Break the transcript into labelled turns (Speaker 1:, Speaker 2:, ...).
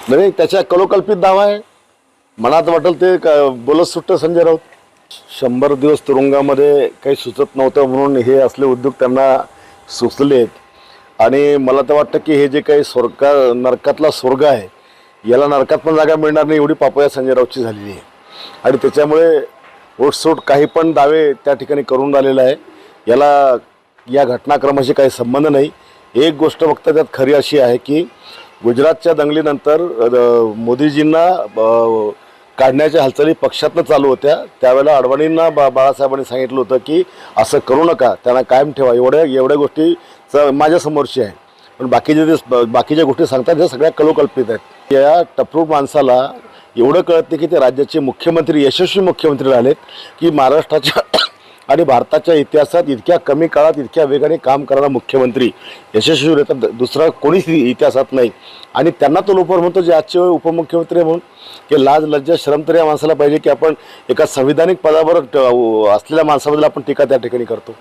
Speaker 1: नाही त्याच्या कलोकल्पित दावा आहे. मनात वाटेल ते बोलत सुटतं संजय राऊत. 100 दिवस तुरुंगामध्ये काही सुचत नव्हतं म्हणून हे असले उद्योग त्यांना सुचलेत. आणि मला तर वाटतं की हे जे काही नरकातला स्वर्ग आहे याला नरकात पण जागा मिळणार नाही एवढी पापया संजय राऊतची झालेली आहे. आणि त्याच्यामुळे ओटसूट काही पण दावे त्या ठिकाणी करून राहिलेला आहे. याला या घटनाक्रमाशी काही संबंध नाही. एक गोष्ट फक्त त्यात खरी अशी आहे की गुजरातच्या दंगलीनंतर मोदीजींना काढण्याच्या हालचाली पक्षातनं चालू होत्या. त्यावेळेला अडवाणींना बाळासाहेबांनी सांगितलं होतं की असं करू नका, त्यांना कायम ठेवा. एवढ्या गोष्टी माझ्यासमोरची आहे. पण बाकीच्या गोष्टी सांगतात त्या सगळ्या कलोकल्पित आहेत. या टपरू माणसाला एवढं कळत नाही की ते राज्याचे मुख्यमंत्री, यशस्वी मुख्यमंत्री राहिलेत की महाराष्ट्राच्या आणि भारताच्या इतिहासात इतक्या कमी काळात इतक्या वेगाने काम करणारा मुख्यमंत्री यशस्वी होता दुसरा कोणीच इतिहासात नाही. आणि त्यांना तो लोपर म्हणतो जे आजचे उपमुख्यमंत्री म्हणून की लाज लज्जा शरम तर या माणसाला पाहिजे की आपण एका संविधानिक पदावर असलेल्या माणसाबद्दल आपण टीका त्या ठिकाणी करतो.